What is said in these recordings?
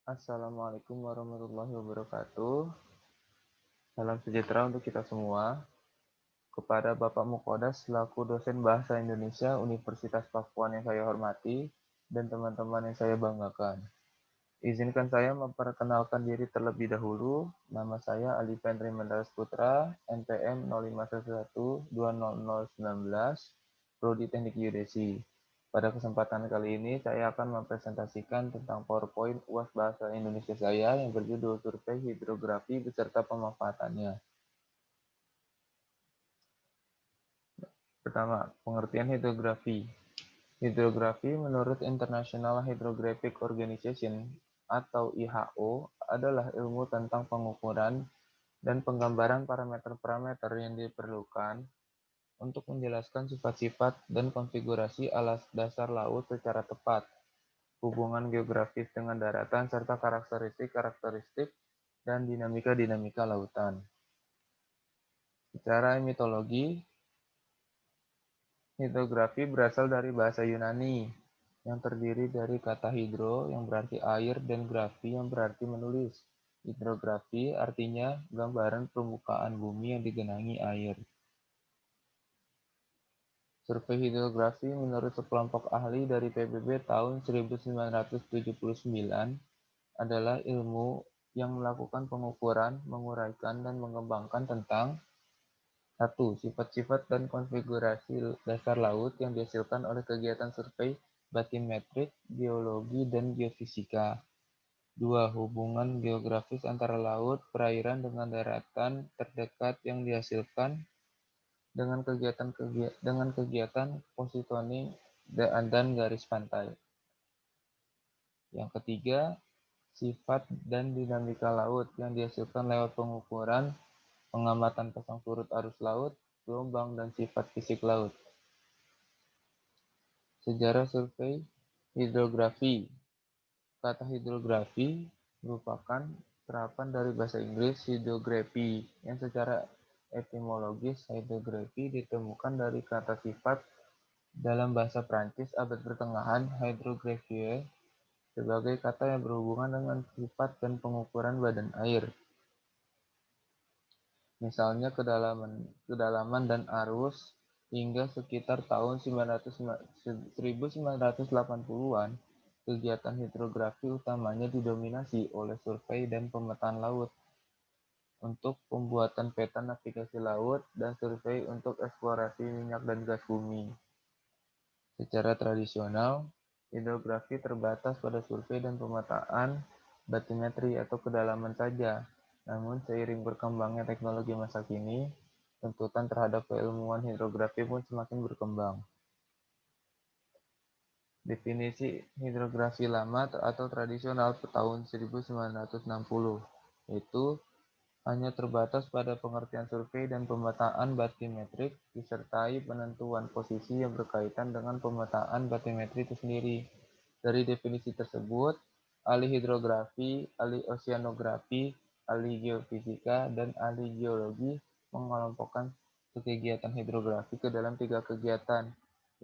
Assalamualaikum warahmatullahi wabarakatuh. Salam sejahtera untuk kita semua. Kepada Bapak Mukodas selaku dosen Bahasa Indonesia Universitas Pakuan yang saya hormati dan teman-teman yang saya banggakan. Izinkan saya memperkenalkan diri terlebih dahulu. Nama saya Ali Pendri Mendaras Putra, NPM 0511200019, Prodi Teknik Geodesi. Pada kesempatan kali ini, saya akan mempresentasikan tentang PowerPoint UAS Bahasa Indonesia saya yang berjudul Survei Hidrografi beserta pemanfaatannya. Pertama, pengertian hidrografi. Hidrografi menurut International Hydrographic Organization atau IHO adalah ilmu tentang pengukuran dan penggambaran parameter-parameter yang diperlukan untuk menjelaskan sifat-sifat dan konfigurasi alas dasar laut secara tepat, hubungan geografis dengan daratan, serta karakteristik-karakteristik dan dinamika-dinamika lautan. Secara mitologi, hidrografi berasal dari bahasa Yunani yang terdiri dari kata hidro yang berarti air dan grafi yang berarti menulis. Hidrografi artinya gambaran permukaan bumi yang digenangi air. Survei hidrografi menurut sekelompok ahli dari PBB tahun 1979 adalah ilmu yang melakukan pengukuran, menguraikan, dan mengembangkan tentang 1. Sifat-sifat dan konfigurasi dasar laut yang dihasilkan oleh kegiatan survei batimetrik, geologi, dan geofisika. 2. Hubungan geografis antara laut, perairan, dengan daratan terdekat yang dihasilkan dengan kegiatan positioning dan garis pantai. Yang ketiga, sifat dan dinamika laut yang dihasilkan lewat pengukuran, pengamatan pasang surut arus laut, gelombang, dan sifat fisik laut. Sejarah survei hidrografi. Kata hidrografi merupakan terapan dari bahasa Inggris hydrography yang secara etimologis hydrography ditemukan dari kata sifat dalam bahasa Prancis abad pertengahan hydrographie sebagai kata yang berhubungan dengan sifat dan pengukuran badan air. Misalnya kedalaman dan arus hingga sekitar tahun 1980-an, kegiatan hidrografi utamanya didominasi oleh survei dan pemetaan laut untuk pembuatan peta navigasi laut dan survei untuk eksplorasi minyak dan gas bumi. Secara tradisional, hidrografi terbatas pada survei dan pemetaan batimetri atau kedalaman saja. Namun, seiring berkembangnya teknologi masa kini, tuntutan terhadap keilmuan hidrografi pun semakin berkembang. Definisi hidrografi lama atau tradisional tahun 1960, yaitu hanya terbatas pada pengertian survei dan pemetaan batimetrik disertai penentuan posisi yang berkaitan dengan pemetaan batimetri itu sendiri. Dari definisi tersebut, ahli hidrografi, ahli oceanografi, ahli geofisika, dan ahli geologi mengelompokkan kegiatan hidrografi ke dalam 3 kegiatan,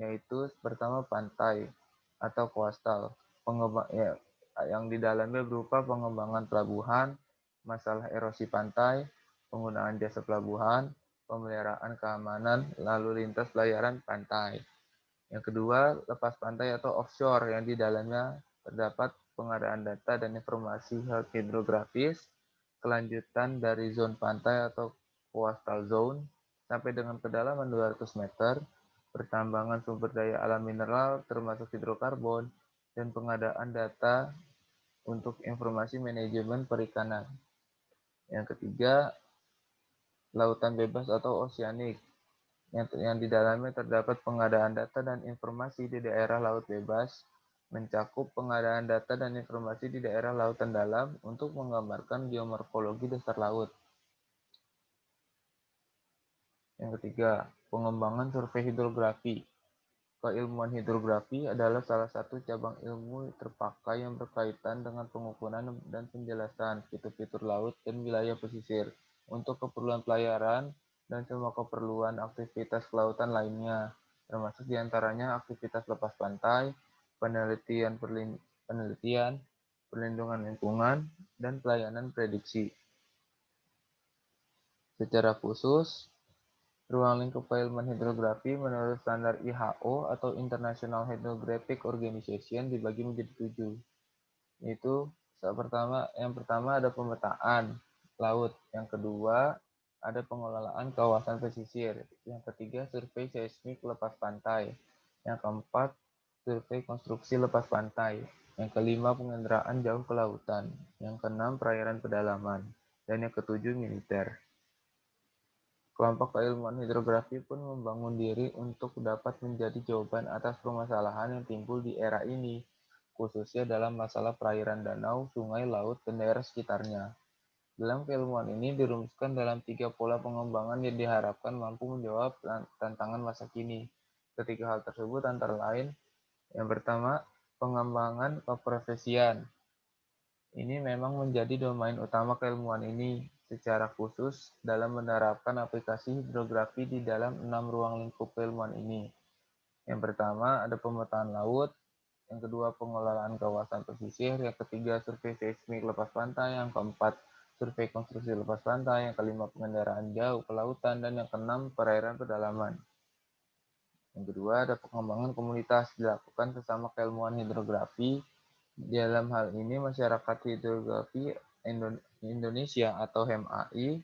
yaitu pertama pantai atau coastal, yang di dalamnya berupa pengembangan pelabuhan, masalah erosi pantai, penggunaan jasa pelabuhan, pemeliharaan keamanan lalu lintas pelayaran pantai. Yang kedua, lepas pantai atau offshore yang di dalamnya terdapat pengadaan data dan informasi hidrografis, kelanjutan dari zone pantai atau coastal zone sampai dengan kedalaman 200 meter, pertambangan sumber daya alam mineral termasuk hidrokarbon, dan pengadaan data untuk informasi manajemen perikanan. Yang ketiga, lautan bebas atau oceanic, yang di dalamnya terdapat pengadaan data dan informasi di daerah laut bebas, mencakup pengadaan data dan informasi di daerah lautan dalam untuk menggambarkan geomorfologi dasar laut. Yang ketiga, pengembangan survei hidrografi. Keilmuan hidrografi adalah salah satu cabang ilmu terpakai yang berkaitan dengan pengukuran dan penjelasan fitur-fitur laut dan wilayah pesisir untuk keperluan pelayaran dan semua keperluan aktivitas kelautan lainnya, termasuk diantaranya aktivitas lepas pantai, penelitian, perlindungan lingkungan, dan pelayanan prediksi. Secara khusus, ruang lingkup keilmuan hidrografi menurut standar IHO atau International Hydrographic Organization dibagi menjadi 7, yaitu yang pertama ada pemetaan laut, yang kedua ada pengelolaan kawasan pesisir, yang ketiga survei seismik lepas pantai, yang keempat survei konstruksi lepas pantai, yang kelima penginderaan jauh ke lautan, yang keenam perairan pedalaman, dan yang ketujuh militer. Kelompok keilmuan hidrografi pun membangun diri untuk dapat menjadi jawaban atas permasalahan yang timbul di era ini, khususnya dalam masalah perairan danau, sungai, laut, dan daerah sekitarnya. Dalam keilmuan ini dirumuskan dalam 3 pola pengembangan yang diharapkan mampu menjawab tantangan masa kini. Ketiga hal tersebut antara lain, yang pertama, pengembangan keprofesian. Ini memang menjadi domain utama keilmuan ini, secara khusus dalam menerapkan aplikasi hidrografi di dalam 6 ruang lingkup keilmuan ini. Yang pertama ada pemetaan laut, yang kedua pengelolaan kawasan pesisir, yang ketiga survei seismik lepas pantai, yang keempat survei konstruksi lepas pantai, yang kelima pengendaraan jauh ke lautan, dan yang keenam perairan pedalaman. Yang kedua ada pengembangan komunitas dilakukan sesama keilmuan hidrografi. Dalam hal ini masyarakat hidrografi Indonesia atau HMAI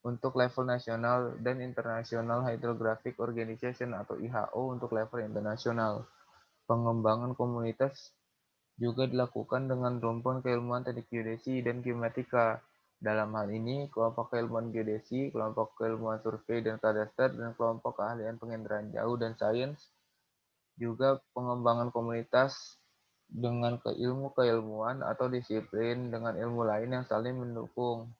untuk level nasional dan International Hydrographic Organization atau IHO untuk level internasional. Pengembangan komunitas juga dilakukan dengan rumpun keilmuan teknik geodesi dan geomatika. Dalam hal ini, kelompok keilmuan geodesi, kelompok keilmuan survei dan kadaster, dan kelompok keahlian penginderaan jauh dan sains. Juga pengembangan komunitas dengan keilmuan atau disiplin dengan ilmu lain yang saling mendukung.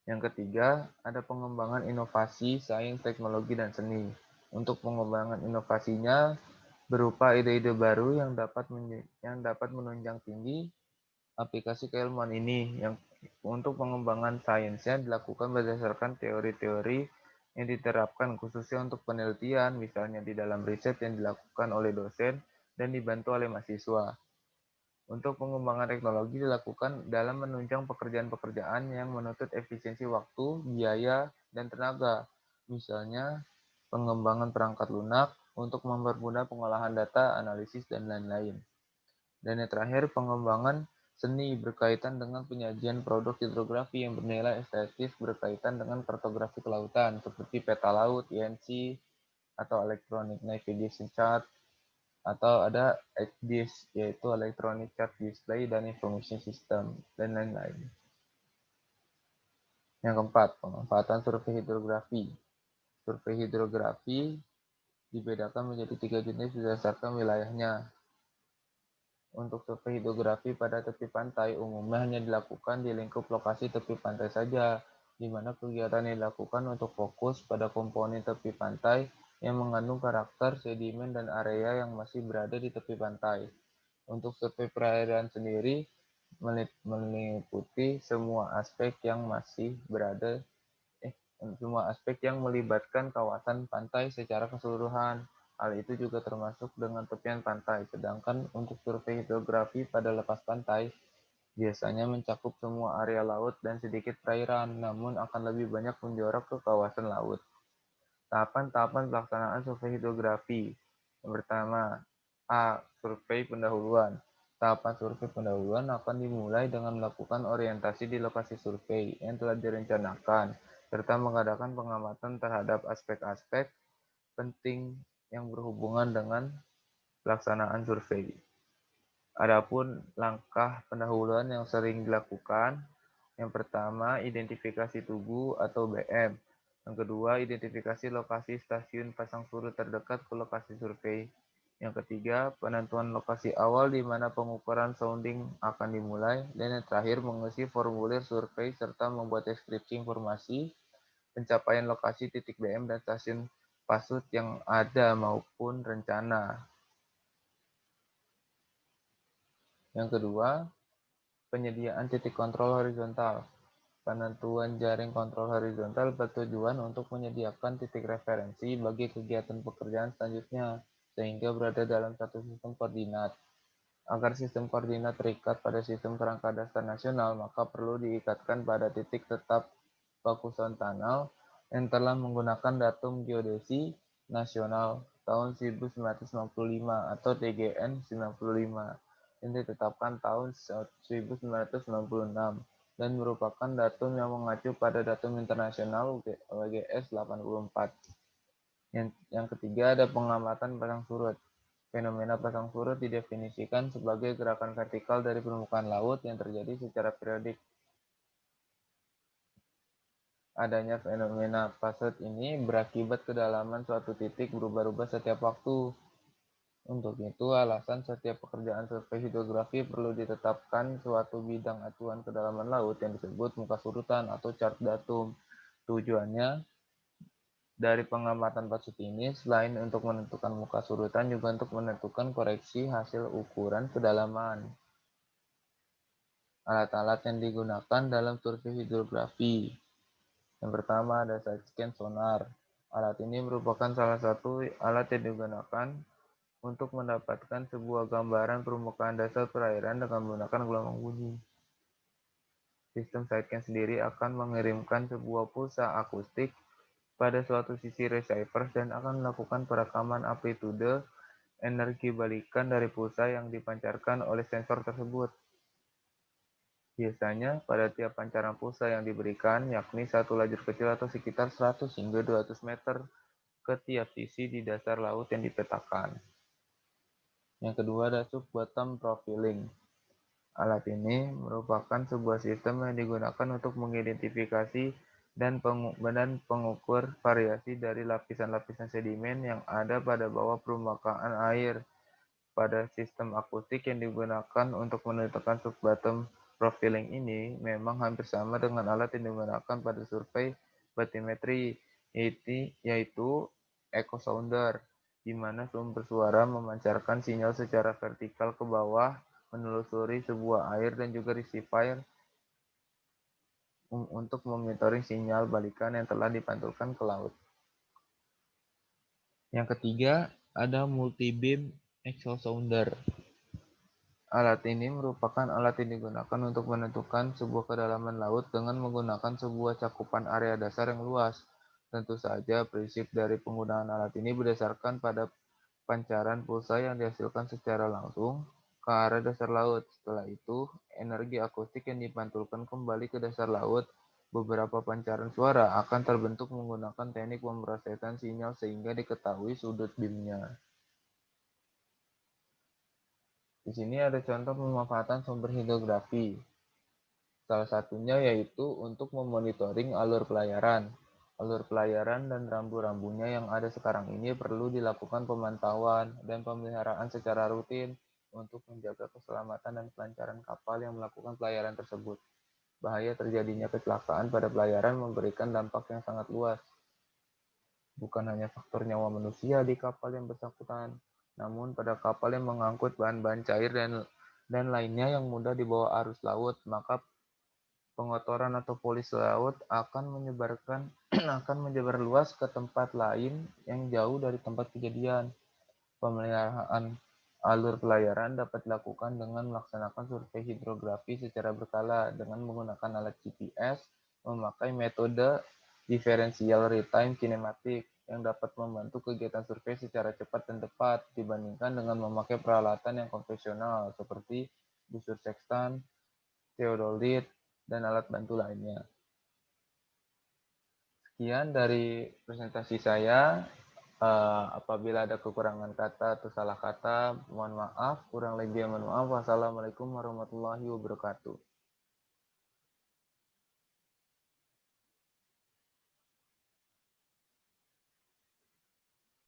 Yang ketiga, ada pengembangan inovasi, sains, teknologi, dan seni. Untuk pengembangan inovasinya berupa ide-ide baru yang dapat menunjang tinggi aplikasi keilmuan ini. Yang untuk pengembangan sainsnya dilakukan berdasarkan teori-teori yang diterapkan khususnya untuk penelitian, misalnya di dalam riset yang dilakukan oleh dosen dan dibantu oleh mahasiswa. Untuk pengembangan teknologi dilakukan dalam menunjang pekerjaan-pekerjaan yang menuntut efisiensi waktu, biaya, dan tenaga. Misalnya, pengembangan perangkat lunak untuk mempermudah pengolahan data, analisis, dan lain-lain. Dan yang terakhir, pengembangan seni berkaitan dengan penyajian produk hidrografi yang bernilai estetis berkaitan dengan kartografi kelautan, seperti peta laut, INC, atau Electronic Navigation Chart, atau ada ECDIS, yaitu Electronic Chart Display dan Information System, dan lain-lain. Yang keempat, pemanfaatan survei hidrografi. Survei hidrografi dibedakan menjadi 3 jenis berdasarkan wilayahnya. Untuk survei hidrografi pada tepi pantai umumnya hanya dilakukan di lingkup lokasi tepi pantai saja, di mana kegiatan yang dilakukan untuk fokus pada komponen tepi pantai yang mengandung karakter sedimen dan area yang masih berada di tepi pantai. Untuk survei perairan sendiri meliputi semua aspek yang melibatkan kawasan pantai secara keseluruhan. Hal itu juga termasuk dengan tepian pantai. Sedangkan untuk survei hidrografi pada lepas pantai biasanya mencakup semua area laut dan sedikit perairan, namun akan lebih banyak menjorok ke kawasan laut. Tahapan-tahapan pelaksanaan survei hidrografi. Yang pertama, A. Survei pendahuluan. Tahapan survei pendahuluan akan dimulai dengan melakukan orientasi di lokasi survei yang telah direncanakan, serta mengadakan pengamatan terhadap aspek-aspek penting yang berhubungan dengan pelaksanaan survei. Adapun langkah pendahuluan yang sering dilakukan, yang pertama, identifikasi tugu atau BM. Yang kedua, identifikasi lokasi stasiun pasang surut terdekat ke lokasi survei. Yang ketiga, penentuan lokasi awal di mana pengukuran sounding akan dimulai. Dan yang terakhir, mengisi formulir survei serta membuat deskripsi informasi, pencapaian lokasi titik BM dan stasiun pasut yang ada maupun rencana. Yang kedua, penyediaan titik kontrol horizontal. Penentuan jaring kontrol horizontal bertujuan untuk menyediakan titik referensi bagi kegiatan pekerjaan selanjutnya, sehingga berada dalam satu sistem koordinat. Agar sistem koordinat terikat pada sistem kerangka dasar nasional, maka perlu diikatkan pada titik tetap baku Sontanal yang telah menggunakan datum geodesi nasional tahun 1995 atau TGN 95 yang ditetapkan tahun 1996 dan merupakan datum yang mengacu pada datum internasional WGS 84. Yang ketiga ada pengamatan pasang surut. Fenomena pasang surut didefinisikan sebagai gerakan vertikal dari permukaan laut yang terjadi secara periodik. Adanya fenomena pasang surut ini berakibat kedalaman suatu titik berubah-ubah setiap waktu. Untuk itu, alasan setiap pekerjaan survei hidrografi perlu ditetapkan suatu bidang acuan kedalaman laut yang disebut muka surutan atau chart datum. Tujuannya dari pengamatan pasut ini, selain untuk menentukan muka surutan, juga untuk menentukan koreksi hasil ukuran kedalaman. Alat-alat yang digunakan dalam survei hidrografi. Yang pertama ada side scan sonar. Alat ini merupakan salah satu alat yang digunakan untuk mendapatkan sebuah gambaran permukaan dasar perairan dengan menggunakan gelombang bunyi. Sistem sidescan sendiri akan mengirimkan sebuah pulsa akustik pada suatu sisi receiver dan akan melakukan perekaman amplitude energi balikan dari pulsa yang dipancarkan oleh sensor tersebut. Biasanya, pada tiap pancaran pulsa yang diberikan, yakni satu lajur kecil atau sekitar 100 hingga 200 meter ke tiap sisi di dasar laut yang dipetakan. Yang kedua ada sub-bottom profiling. Alat ini merupakan sebuah sistem yang digunakan untuk mengidentifikasi dan pengukur variasi dari lapisan-lapisan sedimen yang ada pada bawah permukaan air. Pada sistem akustik yang digunakan untuk menentukan sub-bottom profiling ini memang hampir sama dengan alat yang digunakan pada survei batimetri, yaitu echo sounder, di mana sumber suara memancarkan sinyal secara vertikal ke bawah menelusuri sebuah air dan juga receiver untuk memonitoring sinyal balikan yang telah dipantulkan ke laut. Yang ketiga, ada multi-beam echo sounder. Alat ini merupakan alat yang digunakan untuk menentukan sebuah kedalaman laut dengan menggunakan sebuah cakupan area dasar yang luas. Tentu saja, prinsip dari penggunaan alat ini berdasarkan pada pancaran pulsa yang dihasilkan secara langsung ke arah dasar laut. Setelah itu, energi akustik yang dipantulkan kembali ke dasar laut. Beberapa pancaran suara akan terbentuk menggunakan teknik pemrosesan sinyal sehingga diketahui sudut beamnya. Di sini ada contoh pemanfaatan sumber hidrografi. Salah satunya yaitu untuk memonitoring alur pelayaran. Alur pelayaran dan rambu-rambunya yang ada sekarang ini perlu dilakukan pemantauan dan pemeliharaan secara rutin untuk menjaga keselamatan dan kelancaran kapal yang melakukan pelayaran tersebut. Bahaya terjadinya kecelakaan pada pelayaran memberikan dampak yang sangat luas. Bukan hanya faktor nyawa manusia di kapal yang bersangkutan, namun pada kapal yang mengangkut bahan-bahan cair dan lainnya yang mudah dibawa arus laut, maka pengotoran atau polusi laut akan menyebar luas ke tempat lain yang jauh dari tempat kejadian. Pemeliharaan alur pelayaran dapat dilakukan dengan melaksanakan survei hidrografi secara berkala dengan menggunakan alat GPS, memakai metode diferensial real-time kinematik yang dapat membantu kegiatan survei secara cepat dan tepat dibandingkan dengan memakai peralatan yang konvensional seperti busur sextant, theodolit, dan alat bantu lainnya. Sekian dari presentasi saya. Apabila ada kekurangan kata atau salah kata, mohon maaf. Kurang lebih mohon maaf. Wassalamualaikum warahmatullahi wabarakatuh.